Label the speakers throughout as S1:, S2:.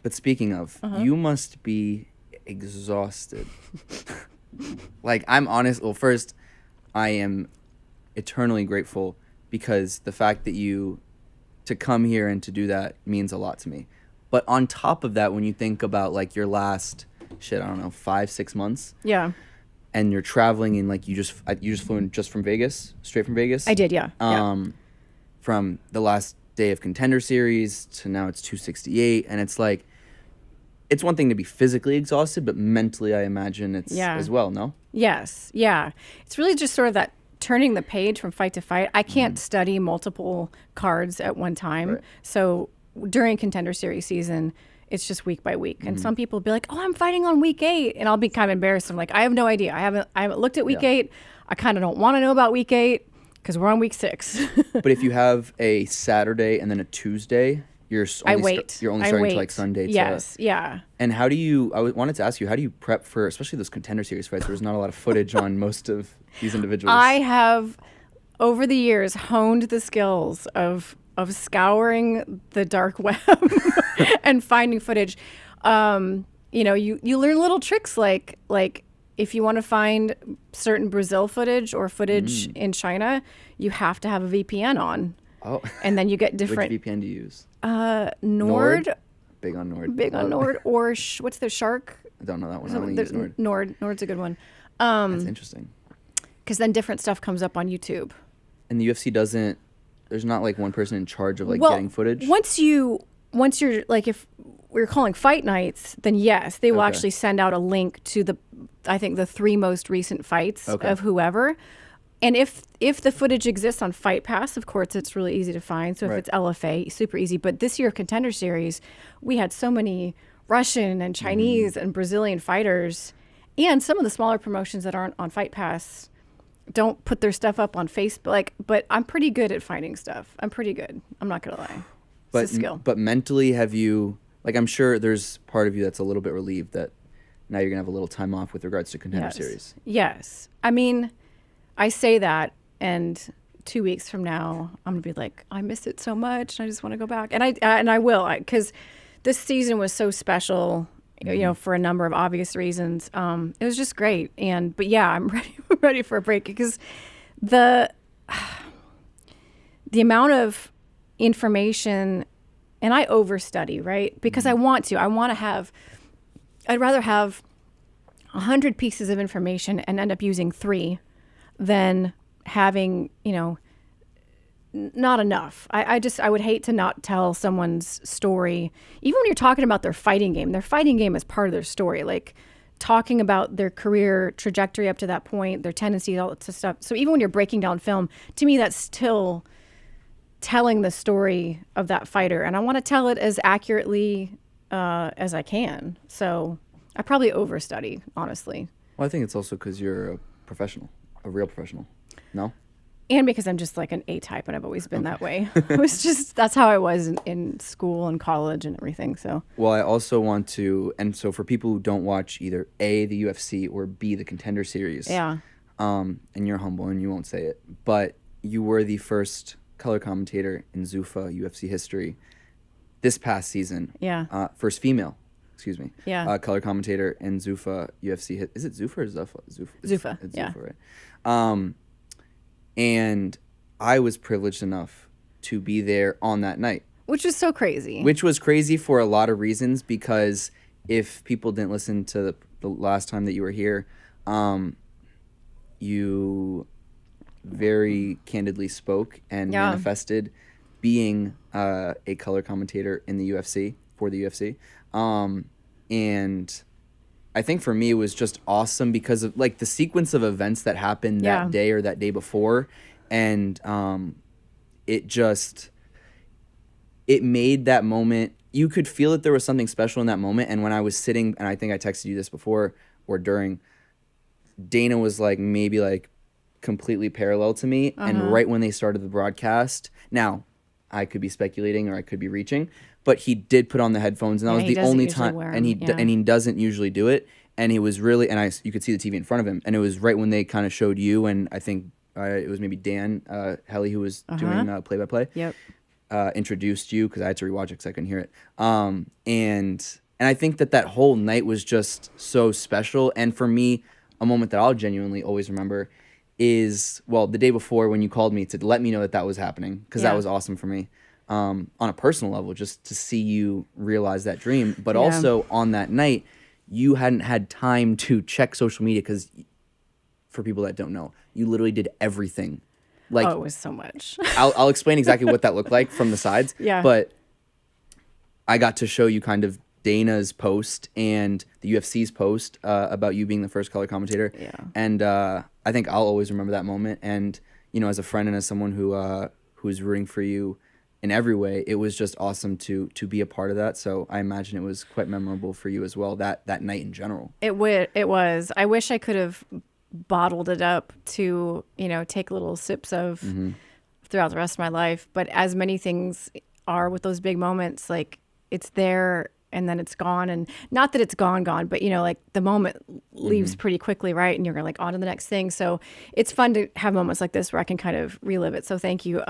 S1: But speaking of, you must be exhausted. Like, I'm honest. Well, first, I am eternally grateful because the fact that to come here and to do that means a lot to me. But on top of that, when you think about like your last, I don't know, 5-6 months.
S2: Yeah.
S1: And you're traveling and like you just flew in just from Vegas, straight from Vegas.
S2: I did, yeah.
S1: From the last day of Contender Series to now it's 268, and it's like, it's one thing to be physically exhausted, but mentally, I imagine it's as well. No.
S2: Yes. Yeah. It's really just sort of that turning the page from fight to fight. I can't study multiple cards at one time, so during Contender Series season, it's just week by week. And some people will be like, "Oh, I'm fighting on week 8," and I'll be kind of embarrassed. I'm like, I have no idea. I haven't looked at week 8. I kind of don't want to know about week 8 because we're on week 6.
S1: But if you have a Saturday and then a Tuesday, you're only starting to like Sunday.
S2: Yes, yeah.
S1: And how do you? I wanted to ask you, how do you prep for, especially those Contender Series fights? There's not a lot of footage on most of these individuals.
S2: I have, over the years, honed the skills of scouring the dark web and finding footage. You learn little tricks like if you want to find certain Brazil footage or footage in China, you have to have a VPN on.
S1: Oh.
S2: And then you get different.
S1: Which VPN do you use?
S2: Nord.
S1: Big on Nord.
S2: Big on Nord. Or what's the Shark?
S1: I don't know that one. I only use Nord.
S2: Nord's a good one.
S1: That's interesting.
S2: Because then different stuff comes up on YouTube.
S1: And the UFC doesn't. There's not like one person in charge of like getting footage.
S2: Once you're like, if we're calling fight nights, then yes, they will actually send out a link to I think the 3 most recent fights of whoever. And if the footage exists on Fight Pass, of course, it's really easy to find. So if it's LFA, super easy. But this year, Contender Series, we had so many Russian and Chinese and Brazilian fighters, and some of the smaller promotions that aren't on Fight Pass don't put their stuff up on Facebook. But I'm pretty good at finding stuff. I'm pretty good. I'm not gonna lie. It's a skill.
S1: But mentally, have you, like, I'm sure there's part of you that's a little bit relieved that now you're gonna have a little time off with regards to Contender Series.
S2: Yes. I mean, I say that, and 2 weeks from now, I'm gonna be like, I miss it so much, and I just want to go back, and I will, because this season was so special, for a number of obvious reasons. It was just great, but yeah, I'm ready for a break because the amount of information, and I overstudy, right? Because I want to have. I'd rather have 100 pieces of information and end up using 3. Than having, not enough. I would hate to not tell someone's story. Even when you're talking about their fighting game is part of their story. Like talking about their career trajectory up to that point, their tendencies, all that stuff. So even when you're breaking down film, to me, that's still telling the story of that fighter. And I want to tell it as accurately as I can. So I probably overstudy, honestly.
S1: Well, I think it's also because you're a professional. A real professional. No?
S2: And because I'm just like an A-type and I've always been that way. It was just, that's how I was in school and college and everything. So.
S1: Well, I also want to, and so for people who don't watch either A, the UFC, or B, the Contender Series.
S2: Yeah.
S1: And you're humble and you won't say it, but you were the first color commentator in Zuffa UFC history this past season.
S2: Yeah.
S1: First female. Excuse me.
S2: Yeah.
S1: Color commentator in Zuffa UFC. Is it Zuffa or Zuffa?
S2: Zuffa.
S1: It's
S2: yeah.
S1: Zuffa, right? And I was privileged enough to be there on that night.
S2: Which is so crazy.
S1: Which was crazy for a lot of reasons, because if people didn't listen to the last time that you were here, you very candidly spoke and manifested being a color commentator in the UFC, for the UFC. And I think for me it was just awesome because of like the sequence of events that happened that day or that day before, and it made that moment, you could feel that there was something special in that moment. And when I was sitting, and I think I texted you this before or during, Dana was like maybe like completely parallel to me, and right when they started the broadcast, now I could be speculating or I could be reaching, but he did put on the headphones, and that was the only time, and he doesn't usually do it, and it was really, and you could see the TV in front of him, and it was right when they kind of showed you, and I think it was maybe Dan Helly who was doing play-by-play.
S2: Yep.
S1: introduced you, because I had to rewatch it because I couldn't hear it. And I think that whole night was just so special. And for me, a moment that I'll genuinely always remember is, well, the day before when you called me to let me know that was happening, because that was awesome for me. On a personal level, just to see you realize that dream. But also on that night, you hadn't had time to check social media, because for people that don't know, you literally did everything. Like,
S2: it was so much.
S1: I'll explain exactly what that looked like from the sides.
S2: Yeah.
S1: But I got to show you kind of Dana's post and the UFC's post about you being the first color commentator.
S2: Yeah.
S1: And I think I'll always remember that moment. And, as a friend and as someone who's rooting for you in every way, it was just awesome to be a part of that. So I imagine it was quite memorable for you as well, that night in general.
S2: It was. I wish I could have bottled it up to, take little sips of throughout the rest of my life. But as many things are with those big moments, like, it's there and then it's gone. And not that it's gone, but, like, the moment leaves pretty quickly, right? And you're like on to the next thing. So it's fun to have moments like this where I can kind of relive it. So thank you.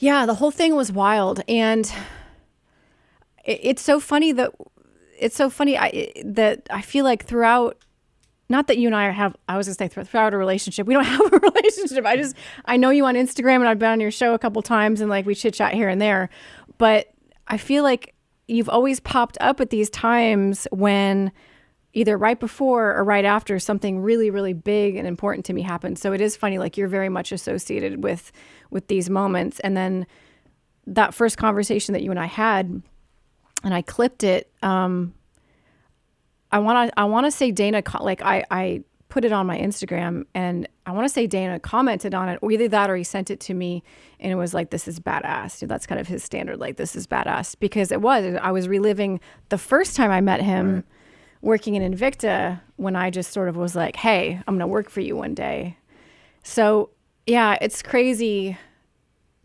S2: Yeah, the whole thing was wild. And it's so funny that I feel like throughout, not that you and I was going to say throughout a relationship, we don't have a relationship. I know you on Instagram, and I've been on your show a couple times, and like we chit chat here and there, but I feel like you've always popped up at these times when either right before or right after something really, really big and important to me happened. So it is funny, like, you're very much associated with these moments. And then that first conversation that you and I had, and I clipped it, I want to say Dana, like, I put it on my Instagram, and I want to say Dana commented on it, or either that or he sent it to me, and it was like, this is badass. That's kind of his standard, like, this is badass, because I was reliving the first time I met him working in Invicta, when I just sort of was like, hey, I'm going to work for you one day. So yeah, it's crazy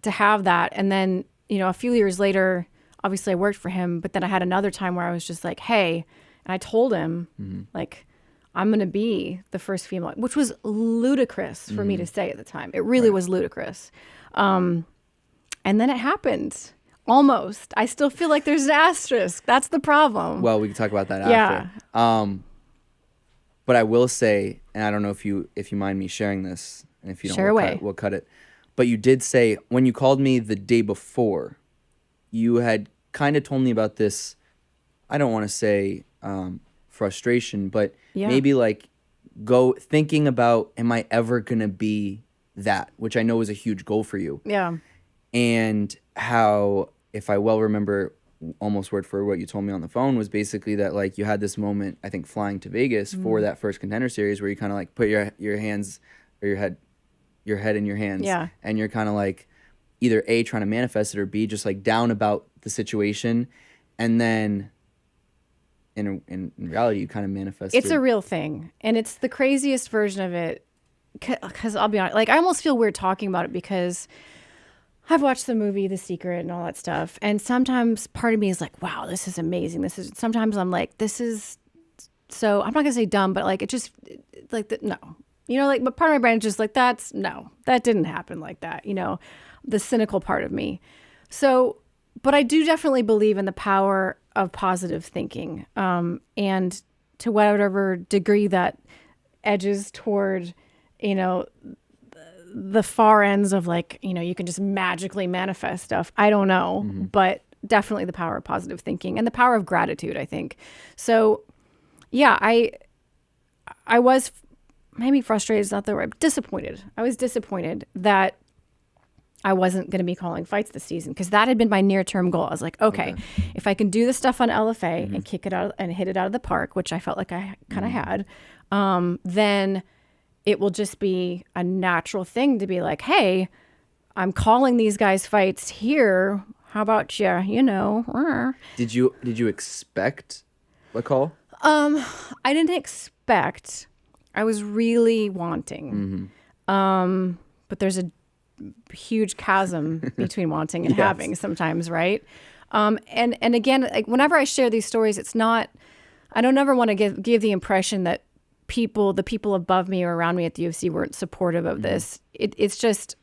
S2: to have that. And then, a few years later, obviously I worked for him, but then I had another time where I was just like, hey, and I told him, like, I'm going to be the first female, which was ludicrous for me to say at the time. It really was ludicrous. And then it happened. Almost. I still feel like there's an asterisk. That's the problem.
S1: Well, we can talk about that after. But I will say, and I don't know if you mind me sharing this, and if you don't, we'll cut it. But you did say, when you called me the day before, you had kind of told me about this, I don't want to say frustration, but maybe like thinking about, am I ever going to be that? Which I know is a huge goal for you.
S2: Yeah.
S1: And how, if I well remember, almost word for word what you told me on the phone was basically that, like, you had this moment, I think, flying to Vegas for that first Contender Series, where you kind of like put your hands, or your head in your hands, and you're kind of like either A, trying to manifest it, or B, just like down about the situation, and then in reality you kind of manifested.
S2: It's a real thing, and it's the craziest version of it, because I'll be honest, like, I almost feel weird talking about it, because I've watched the movie The Secret and all that stuff, and sometimes part of me is like, wow, this is amazing. Sometimes I'm like, this is so, I'm not gonna say dumb, but like, it just, like, no, like, but part of my brain is just like, that didn't happen like that, the cynical part of me. So, but I do definitely believe in the power of positive thinking, and to whatever degree that edges toward, the far ends of, like, you can just magically manifest stuff. I don't know, but definitely the power of positive thinking and the power of gratitude, I think. So yeah, I was maybe frustrated is not the right, disappointed. I was disappointed that I wasn't going to be calling fights this season, because that had been my near-term goal. I was like, okay, if I can do the stuff on LFA and kick it out and hit it out of the park, which I felt like I kind of had, then it will just be a natural thing to be like, hey, I'm calling these guys fights here. How about you?
S1: Did you expect a call?
S2: I didn't expect. I was really wanting. But there's a huge chasm between wanting and having sometimes, right? And again, like, whenever I share these stories, it's not, I don't ever want to give the impression that the people above me or around me at the UFC weren't supportive of this. It's just,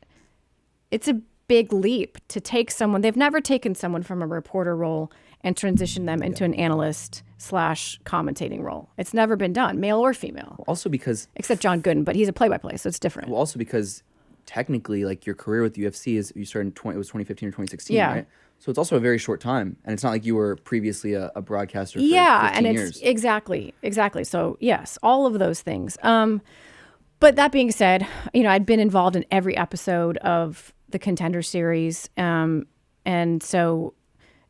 S2: it's a big leap to take someone. They've never taken someone from a reporter role and transitioned them into an analyst / commentating role. It's never been done, male or female.
S1: Also because...
S2: Except John Gooden, but he's a play-by-play, so it's different.
S1: Well, also because technically, like, your career with the UFC is, you started it was 2015 or 2016, right? So it's also a very short time. And it's not like you were previously a broadcaster for 15 years.
S2: Exactly. So, yes, all of those things. But that being said, I'd been involved in every episode of the Contender series. And so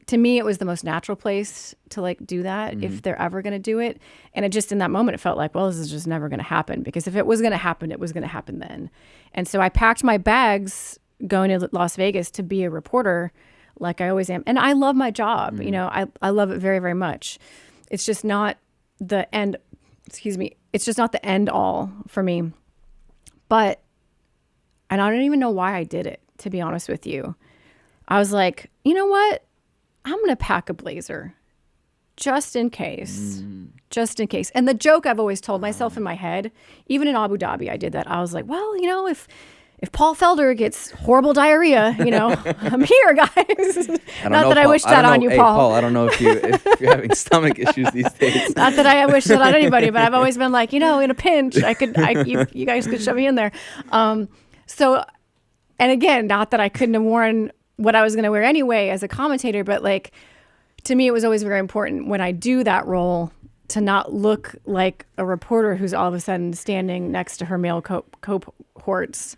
S2: to me, it was the most natural place to like do that if they're ever going to do it. And it just, in that moment, it felt like, well, this is just never going to happen, because if it was going to happen, it was going to happen then. And so I packed my bags going to Las Vegas to be a reporter like I always am. And I love my job. I love it very, very much. It's just not the end. It's just not the end all for me. And I don't even know why I did it, to be honest with you. I was like, you know what? I'm going to pack a blazer just in case. Just in case. And the joke I've always told myself in my head, even in Abu Dhabi, I did that. I was like, well, if Paul Felder gets horrible diarrhea, I'm here, guys. Not that I wish that on you, Paul.
S1: Hey, Paul, I don't know if you're having stomach issues these days.
S2: Not that I wish that on anybody, but I've always been like, in a pinch, you guys could shove me in there. So, and again, not that I couldn't have worn what I was going to wear anyway as a commentator, but like, to me, it was always very important when I do that role to not look like a reporter who's all of a sudden standing next to her male cohorts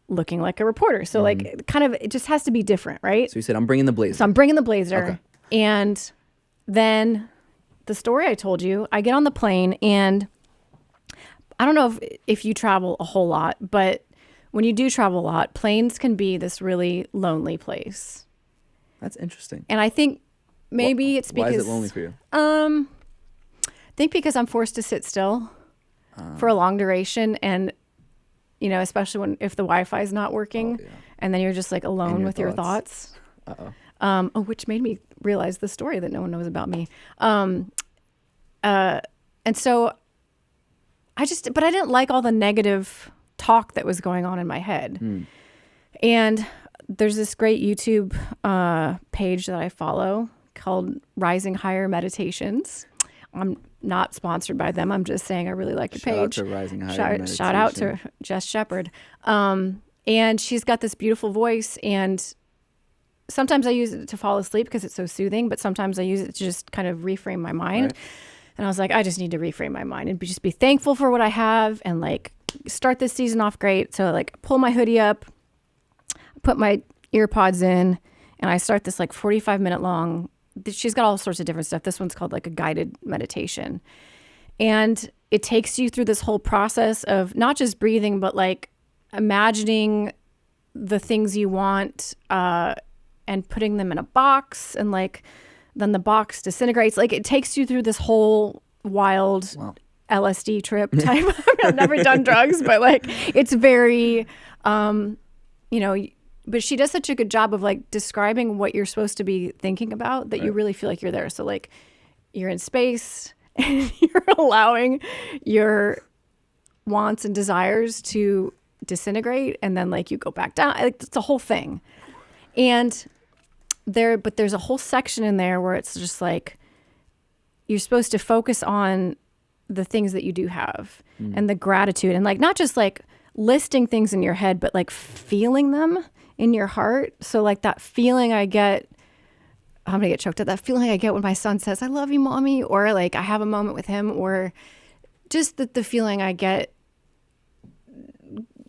S2: looking like a reporter. So like, it just has to be different, right?
S1: So you said, I'm bringing the blazer.
S2: So I'm bringing the blazer.
S1: Okay.
S2: And then the story I told you, I get on the plane, and I don't know if you travel a whole lot, but when you do travel a lot, planes can be this really lonely place.
S1: That's interesting.
S2: And I think maybe it's because...
S1: Why is it lonely for you?
S2: I think because I'm forced to sit still for a long duration, and especially if the Wi-Fi is not working, and then you're just like alone with your thoughts. Which made me realize the story that no one knows about me. And so I didn't like all the negative talk that was going on in my head. And there's this great YouTube page that I follow called Rising Higher Meditations. I'm not sponsored by them. I'm just saying I really like your page.
S1: Shout out to Rising Higher Meditation.
S2: Shout out to Jess Shepard. And she's got this beautiful voice, and sometimes I use it to fall asleep because it's so soothing, but sometimes I use it to just kind of reframe my mind. Right. And I was like, I just need to reframe my mind and just be thankful for what I have, and like start this season off great. So like pull my hoodie up, put my earpods in, and I start this like 45-minute long. She's got all sorts of different stuff. This one's called like a guided meditation. And it takes you through this whole process of not just breathing, but like imagining the things you want and putting them in a box, and like then the box disintegrates. Like it takes you through this whole wild LSD trip type. I've never done drugs, but like it's very, but she does such a good job of like describing what you're supposed to be thinking about that you really feel like you're there. So like you're in space and you're allowing your wants and desires to disintegrate, and then like you go back down. Like, it's a whole thing. And there's a whole section in there where it's just like you're supposed to focus on the things that you do have and the gratitude, and like not just like listing things in your head, but like feeling them in your heart. So like that feeling I get, I'm gonna get choked up, that feeling I get when my son says, I love you, mommy, or like I have a moment with him, or just the feeling I get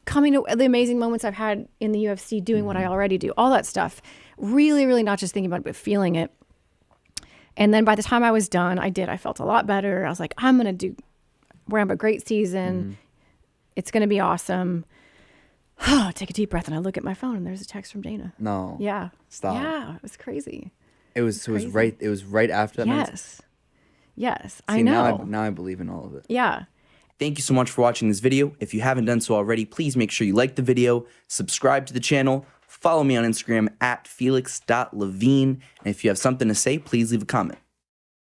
S2: coming to the amazing moments I've had in the UFC doing what I already do, all that stuff. Really, really not just thinking about it, but feeling it. And then by the time I was done, I felt a lot better. I was like, we're gonna have a great season. It's gonna be awesome. Take a deep breath, and I look at my phone, and there's a text from Dana.
S1: No.
S2: Yeah.
S1: Stop.
S2: Yeah, it was crazy.
S1: It was right after that.
S2: Yes. Yes,
S1: See,
S2: I know.
S1: Now I believe in all of it.
S2: Yeah.
S1: Thank you so much for watching this video. If you haven't done so already, please make sure you like the video, subscribe to the channel, follow me on Instagram at felix.levine, and if you have something to say, please leave a comment.